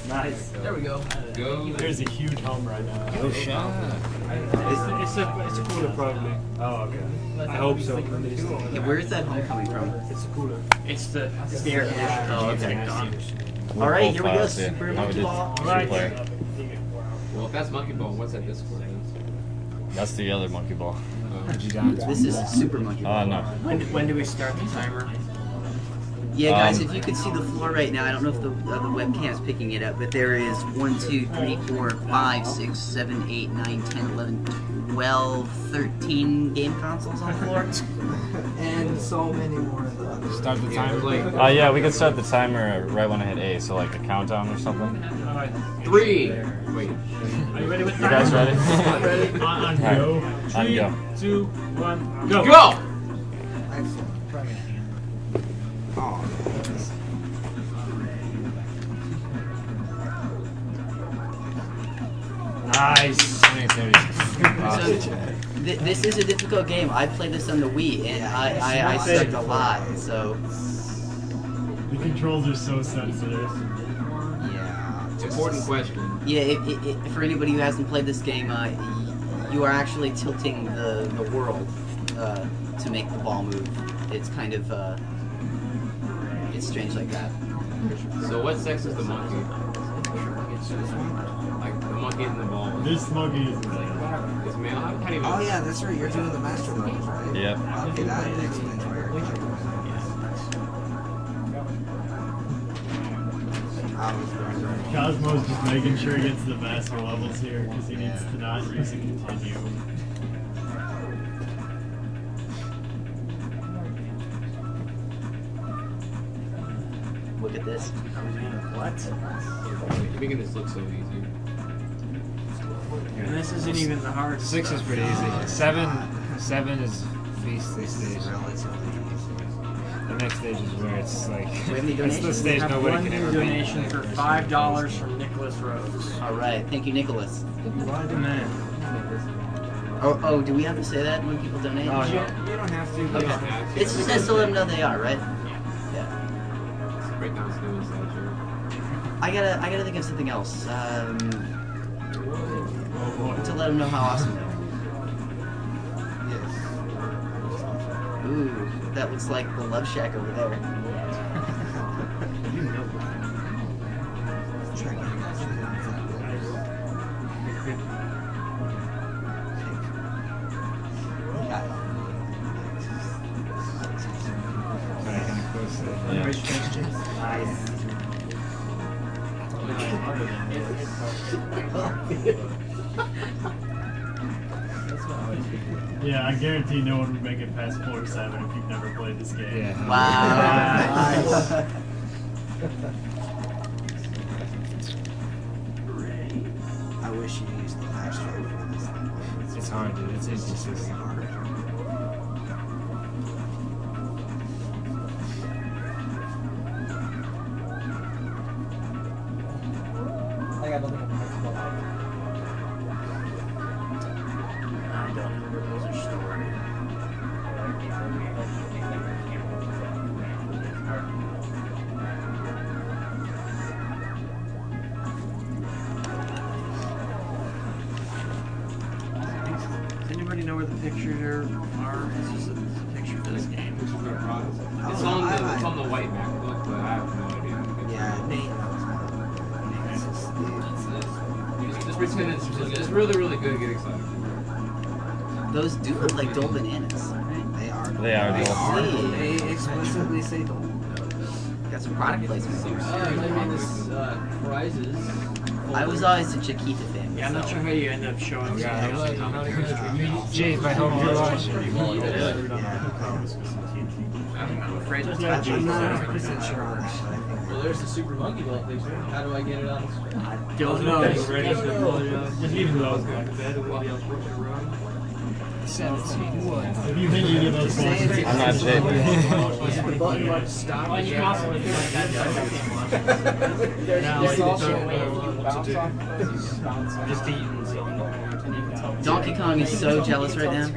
Nice. There we go. There's a huge home right now. Go shot. It's a cooler probably. Oh, okay. I hope so. Yeah, where's that home coming from? It's a cooler. It's the air conditioner. Oh, okay. We'll Alright, here we go. files, yeah. Super Now we Monkey did Ball. two-player. Well, if that's Monkey Ball, what's that Discord then? That's the other monkey ball. This is Super Monkey Ball. Oh, no. When do we start the timer? Yeah, guys, if you could see the floor right now, I don't know if the webcam is picking it up, but there is 1, 2, 3, 4, 5, 6, 7, 8, 9, 10, 11, 12, 13 game consoles on the floor. And so many more of the others. Start the timer. Yeah, we could start the timer right when I hit A, so like a countdown or something. 3. Wait. Are you ready with You guys ready? ready? On Alright. go. On 3, go. 2, 1, go. Go! Excellent. Oh, Nice. So, this is a difficult game. I played this on the Wii, and I sucked a lot, so... The controls are so sensitive. Yeah. Important question. Yeah, for anybody who hasn't played this game, you are actually tilting the world to make the ball move. It's kind of, it's strange like that. So what sex is the monkey? Like the monkey in the ball. This monkey is Is male? I can't even. oh yeah, that's right. You're doing the master levels, right? Yep. Okay, that explains why you're Cosmo's just making sure he gets the master levels here because he needs to not use a continue. Look at this. What? You're making this look so easy. And this isn't even the hard. 6 is pretty easy. 7 is beastly stage. The next stage is where it's like we have any it's the donations? stage We have nobody one can new ever beat. donation for $5 from Nicholas Rose. Alright, thank you, Nicholas. Man. Oh, do we have to say that when people donate? Oh, no. You don't have to. Okay. It's just nice to let them know they are, right? Yeah. Right now it's doing inside joke. I gotta think of something else. To let them know how awesome they are. Ooh, that looks like the Love Shack over there. Yeah, I guarantee no one would make it past 4-7 if you've never played this game. Yeah. Wow. I wish you used the master for this thing. It's hard, dude. It's It's just really hard. I don't know where those are stored. Does anybody know where the pictures are? This is a picture of this game. It's on the white MacBook, but I have no idea. Yeah, Nate knows how. Just pretend it's really, really good. Get excited. Those do look like Dole bananas, right? They are. They are They Dole. are. They explicitly say Dole. Got some product placement there. Prizes. I was always a Chiquita fan. Yeah, I'm not sure how you end up showing James, I hope you're watching. I'm afraid it's I'm not 100% sure on that, but I think. Well, there's the Super Monkey Ball picture. How do I get it on the screen? don't know. Just leave those back. If you hit any of those boxes, I'm not Jay. The button like stop and drop. There's also a way if you bounce off. Just eating. Donkey Kong is so jealous right now.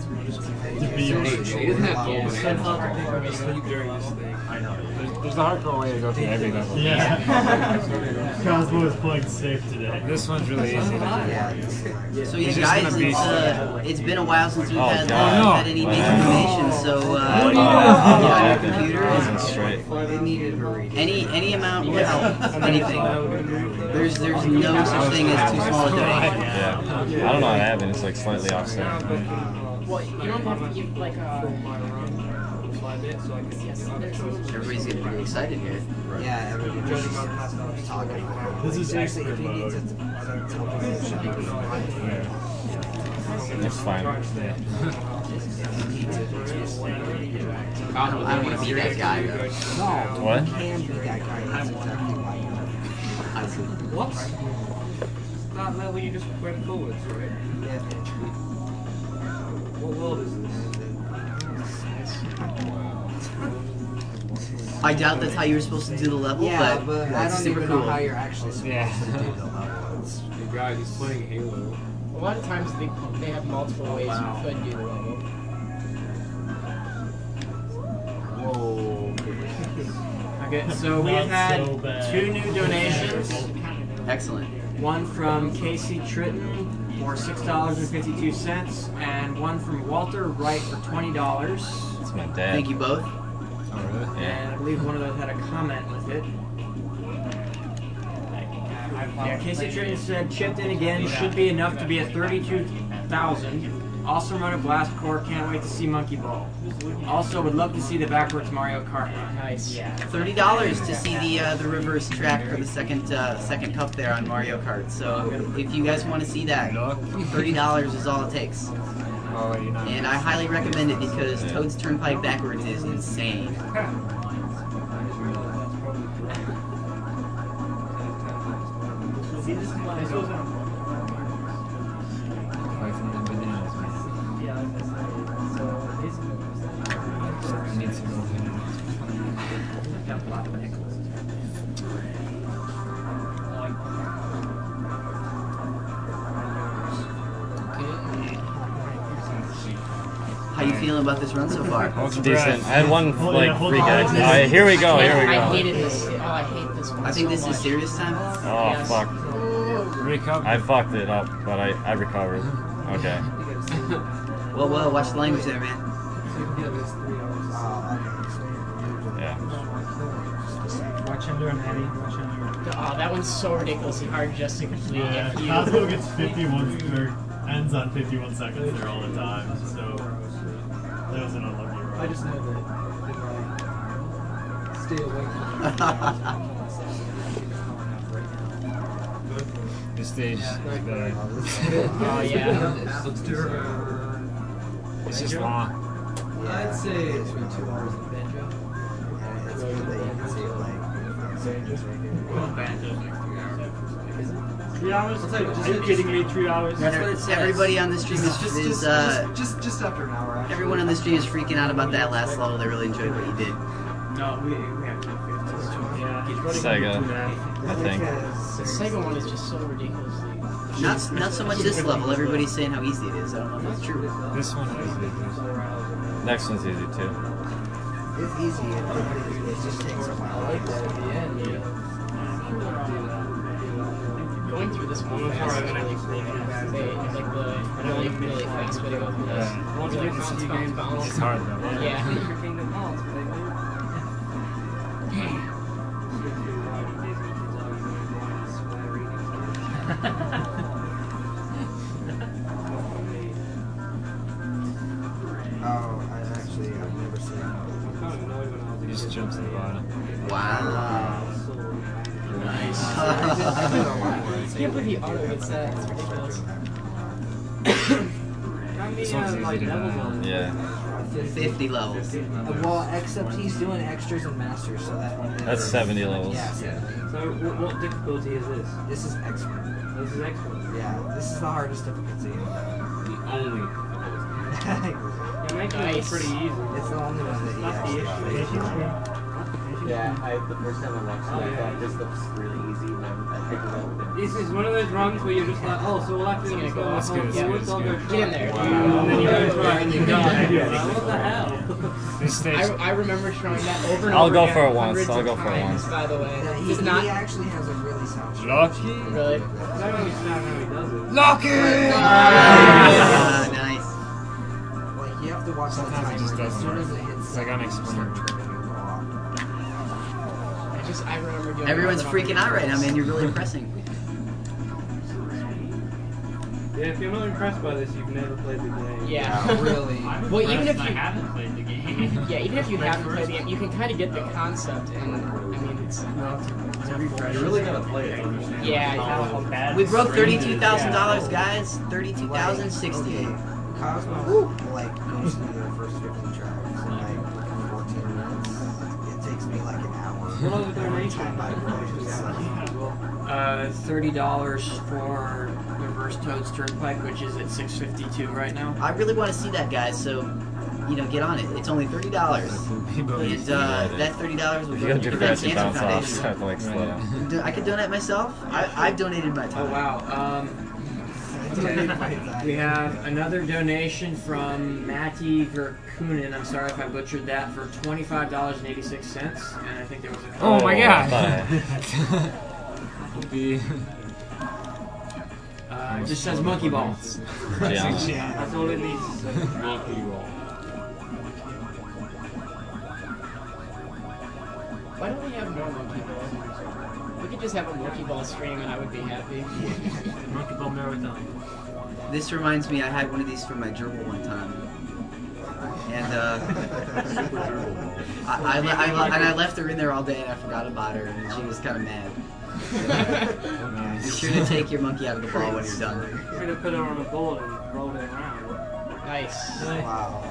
To be Hey, it doesn't have gold So bananas. tough to pick up a sleep during this thing. I know. There's the hardcore way to go through every level. Yeah. Cosmo is playing safe today. This one's really easy to do. Yeah. So He's you just guys, gonna be it's been a while since we've Oh, had, God. had any What major happened? donations, so What get on your happened? computer. Wasn't straight. They needed her reading. Any amount will help. Anything. There's no such thing as too small a donation. Yeah. I don't know how it happened. It's like slightly offset. Well, you don't have to give like a. Everybody's getting pretty excited here. Yeah, everybody's talking about it. This is actually, if expert he needs mode. it to tell people it should be fine. It's fine. I don't want to be that guy though. No, What? you can be that guy. That's exactly why. What? That level you just went forwards, right? Yeah. What world is this? I doubt that's how you were supposed to do the level, Yeah, but but I that's don't super even cool. know how you're actually supposed Yeah. to do the level. It's Hey guys, he's playing Halo. A lot of times they have multiple ways you could do the level. whoa. Okay, so we've Not had so bad. 2 new donations. Excellent. One from Casey Tritton for $6.52, and one from Walter Wright for $20. It's my dad. Thank you both. Oh, really? Yeah. And I believe one of those had a comment with it. Yeah, Casey Tritton said, chipped in again, should be enough to be at 32,000. Also run a blast core, can't wait to see Monkey Ball. Also would love to see the backwards Mario Kart run. Nice. Yeah. $30 to see the reverse track for the second cup there on Mario Kart. So if you guys want to see that, $30 is all it takes. Oh, you're not. And I highly recommend it because Toad's Turnpike backwards is insane. Like from the bananas, man. I need some more bananas. How you feeling about this run so far? It's decent. I had one Hold like on, hold freak on. accident. Alright, here we go. Here we I go. hated this. Oh, I hate this one. I think so this much. is serious time. Oh Yes. fuck. Recover. I fucked it up, but I recovered. Okay. Well, watch the language there, man. Yeah. Watch him doing Eddie. Watch him doing. Oh, that one's so ridiculously hard just to complete. Yeah, If you- Cosmo gets 51 or ends on 51 seconds there all the time, so that was an unlucky run. I just know that if I stay awake. This stage is better. Oh yeah. Let's do her. It's just long. I'd say it's been 2 hours of banjo. And it's good that you can see it like. I'll tell you what, just kidding me, 3 hours. That's what it says. Everybody on the stream is Just after an hour. Actually. everyone on the stream is freaking out about that last level. They really enjoyed what you did. No, we have to Sega, I think. The Sega one is just so ridiculously. Not so much this level. Everybody's saying how easy it is. I don't know if that's true. This one is Next one's easy too. It's easy. It just takes a while. Going through this one fast is really cool. Like the really fast way to go through this. Bounce. It's hard though. Yeah. I've never seen it. He just jumps to the bottom. Wow. Nice. I can't believe he auto hits that. It's ridiculous. This one's easy to do. Yeah. 50 levels. Well, except he's doing extras and masters, so that. That's 70 levels. Yeah. So, what difficulty is this? This is expert. This is expert. Yeah, this is the hardest difficulty. The only. You're making it Nice. pretty easy. It's the only one that he Not the actually issue. plays. Yeah, the first time I watched it, I thought this looks really easy, and then I picked it up. This is one of those runs where you're just like, oh, so we'll have to It's go gonna go That's good, forwards, I'll go that's Get in there. And then you go try and you're done. Yeah. Like, what the hell? This stage. I remember trying that over and I'll over go again, for it once, hundreds I'll of go for it times, once. By the way, Yeah, it's he not actually has a really sound shot. Lucky. really. I don't understand how he does it. Lucky! Ah, nice. Like, you have to watch Sometimes the it timer. just As doesn't soon as work. it hits It's like unexplainable. I remember doing Everyone's it freaking out right now, man. You're really impressing. Yeah, if you're not impressed by this, you've never played the game. Yeah. really. Well, even if I you haven't played the game. yeah, even if you haven't played the game, you can kind of get the concept, and I mean, it's You really gotta play it to understand. yeah. We broke $32,000, guys. 32,060. Cosmo, like, goes through the first 50 tracks in like 14 minutes. It takes me like an hour. What other donation? $30 for Reverse Toad's Turnpike, which is at $6.52 right now. I really want to see that, guys. So, you know, get on it. It's only $30. And that $30 will If go you go to do the crash, you Cancer bounce off. Foundation. So I have to like slow down. I could donate myself. I've donated my Oh time. wow. We have another donation from Matty Verkunen. I'm sorry if I butchered that, for $25.86, and I think there was a. Oh my I god! thought The It just says monkey ball. Yeah. That's all it needs. Why don't we have more monkey balls? We could just have a monkey ball stream, and I would be happy. Monkey ball marathon. This reminds me, I had one of these for my gerbil one time. And I left her in there all day and I forgot about her and she was kind of mad. Be sure to take your monkey out of the ball when you're done. We're gonna put her on a ball and roll it around. Nice. Wow.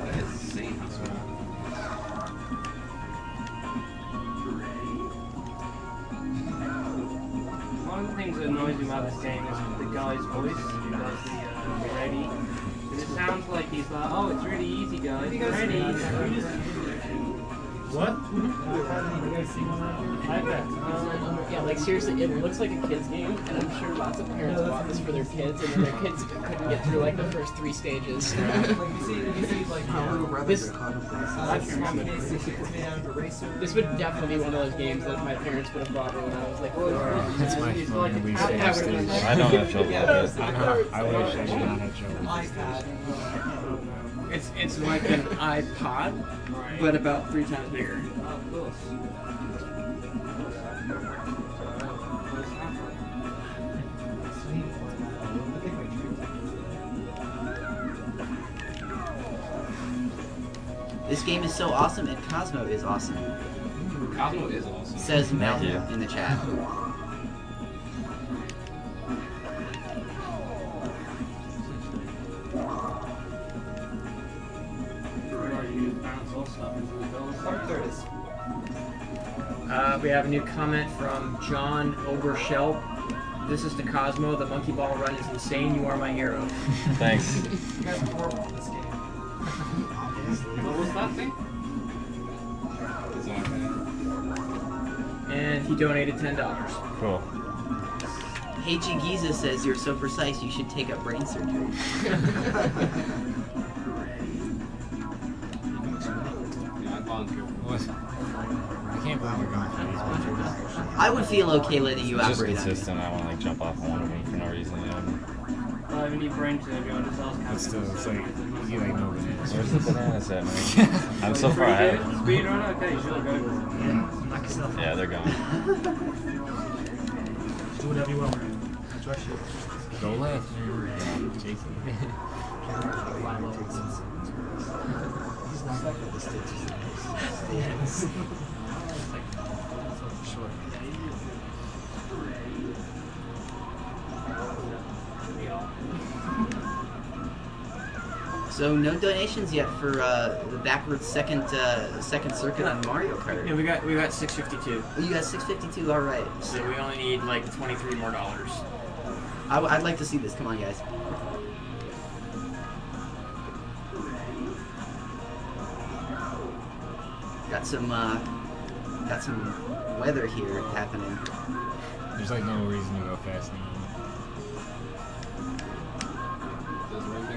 One of the things that annoys me about this game is the guy's voice who does the ready. Because it sounds like he's like, oh, it's really easy, guys. Ready. What? Yeah, like seriously, it looks like a kid's game, and I'm sure lots of parents bought this for their kids, and then their kids couldn't get through like the first 3 stages. This would definitely be one of those games that my parents would have bought me when I was like 4. That's my phone at least. I would have been I don't have trouble with it. I wish I did not have trouble. It's like an iPod, but about 3 times bigger. Of course. This game is so awesome and Cosmo is awesome. Cosmo is awesome. Says Mel you. in the chat. We have a new comment from John Oberschelp. This is the Cosmo. The monkey ball run is insane. You are my hero. Thanks. What was that thing? And he donated $10. Cool. Heiji Giza says you're so precise you should take up brain surgery. I can't believe you're going for these pictures. I would feel okay letting you Just operate on me. consistent. I want to like jump off on one of them for no reason. You know? I don't need brain surgery. I just ask But still, it's like, you like no bananas. Where's the bananas at, man? I'm so far ahead. Speed run? Okay, sure, go. Yeah, they're gone. Do whatever you want. I trust you. Go left. Jason. So no donations yet for the backwards second circuit on Mario Kart. Yeah, we got 652. Oh, you got 652. All right. So we only need like 23 more dollars. I'd like to see this. Come on, guys. Got some got some weather here happening. There's like no reason to go fast anymore.